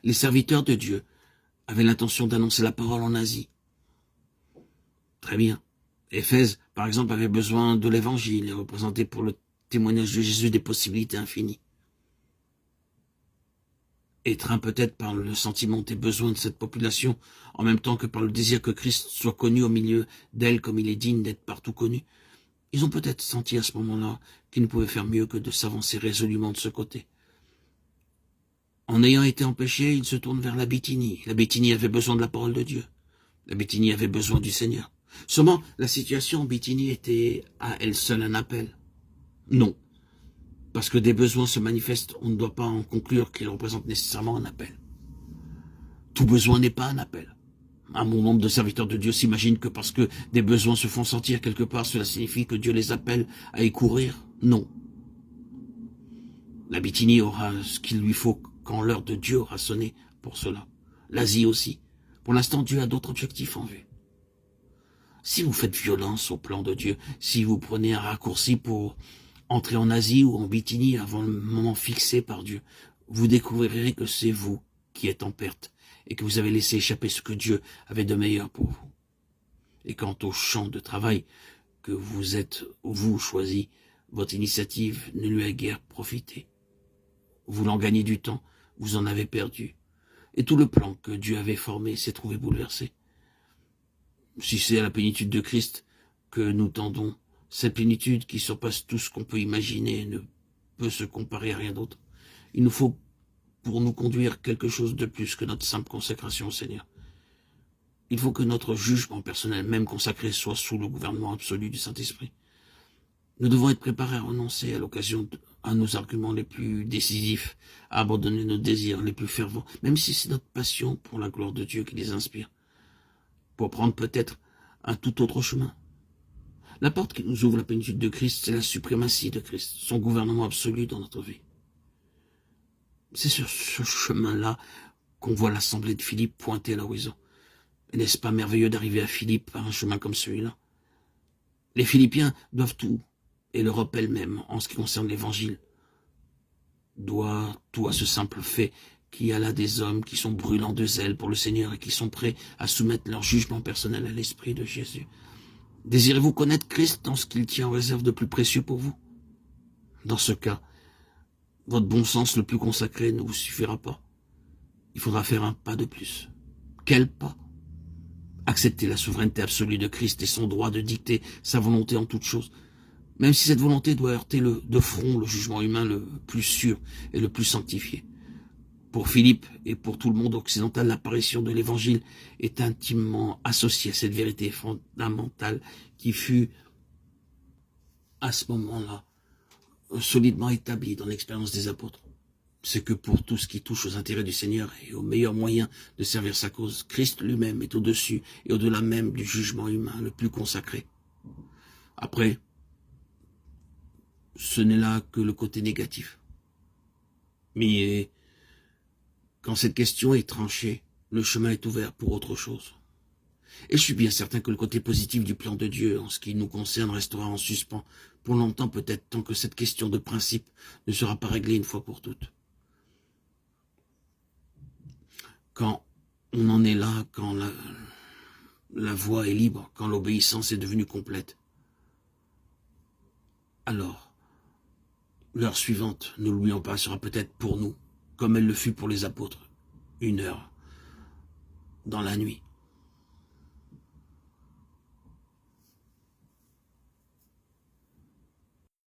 Les serviteurs de Dieu avaient l'intention d'annoncer la parole en Asie. Très bien. Éphèse, par exemple, avait besoin de l'évangile et représentait pour le témoignage de Jésus des possibilités infinies. Étreint peut-être par le sentiment des besoins de cette population, en même temps que par le désir que Christ soit connu au milieu d'elle comme il est digne d'être partout connu, ils ont peut-être senti à ce moment-là qu'ils ne pouvaient faire mieux que de s'avancer résolument de ce côté. En ayant été empêchés, ils se tournent vers la Bithynie. La Bithynie avait besoin de la parole de Dieu. La Bithynie avait besoin du Seigneur. Seulement, la situation en Bithynie était à elle seule un appel. Non. Parce que des besoins se manifestent, on ne doit pas en conclure qu'ils représentent nécessairement un appel. Tout besoin n'est pas un appel. Un bon nombre de serviteurs de Dieu s'imaginent que parce que des besoins se font sentir quelque part, cela signifie que Dieu les appelle à y courir. Non. La Bithynie aura ce qu'il lui faut quand l'heure de Dieu aura sonné pour cela. L'Asie aussi. Pour l'instant, Dieu a d'autres objectifs en vue. Si vous faites violence au plan de Dieu, si vous prenez un raccourci pour entrer en Asie ou en Bithynie avant le moment fixé par Dieu, vous découvrirez que c'est vous qui êtes en perte et que vous avez laissé échapper ce que Dieu avait de meilleur pour vous. Et quant au champ de travail que vous êtes, vous, choisi, votre initiative ne lui a guère profité. Voulant gagner du temps, vous en avez perdu. Et tout le plan que Dieu avait formé s'est trouvé bouleversé. Si c'est à la plénitude de Christ que nous tendons, cette plénitude qui surpasse tout ce qu'on peut imaginer ne peut se comparer à rien d'autre. Il nous faut pour nous conduire quelque chose de plus que notre simple consécration au Seigneur. Il faut que notre jugement personnel, même consacré, soit sous le gouvernement absolu du Saint-Esprit. Nous devons être préparés à renoncer à l'occasion à nos arguments les plus décisifs, à abandonner nos désirs les plus fervents, même si c'est notre passion pour la gloire de Dieu qui les inspire, pour prendre peut-être un tout autre chemin. La porte qui nous ouvre la plénitude de Christ, c'est la suprématie de Christ, son gouvernement absolu dans notre vie. C'est sur ce chemin-là qu'on voit l'assemblée de Philippe pointer à l'horizon. Et n'est-ce pas merveilleux d'arriver à Philippe par un chemin comme celui-là? Les Philippiens doivent tout, et l'Europe elle-même, en ce qui concerne l'Évangile, doit tout à ce simple fait qu'il y a là des hommes qui sont brûlants de zèle pour le Seigneur et qui sont prêts à soumettre leur jugement personnel à l'Esprit de Jésus. Désirez-vous connaître Christ dans ce qu'il tient en réserve de plus précieux pour vous? Dans ce cas, votre bon sens le plus consacré ne vous suffira pas. Il faudra faire un pas de plus. Quel pas? Accepter la souveraineté absolue de Christ et son droit de dicter sa volonté en toutes choses, même si cette volonté doit heurter de front le jugement humain le plus sûr et le plus sanctifié. Pour Philippe et pour tout le monde occidental, l'apparition de l'Évangile est intimement associée à cette vérité fondamentale qui fut, à ce moment-là, solidement établie dans l'expérience des apôtres. C'est que pour tout ce qui touche aux intérêts du Seigneur et aux meilleurs moyens de servir sa cause, Christ lui-même est au-dessus et au-delà même du jugement humain le plus consacré. Après, ce n'est là que le côté négatif. Mais quand cette question est tranchée, le chemin est ouvert pour autre chose. Et je suis bien certain que le côté positif du plan de Dieu, en ce qui nous concerne, restera en suspens pour longtemps peut-être, tant que cette question de principe ne sera pas réglée une fois pour toutes. Quand on en est là, quand la voie est libre, quand l'obéissance est devenue complète, alors, l'heure suivante, ne l'oublions pas, sera peut-être pour nous, comme elle le fut pour les apôtres, une heure dans la nuit.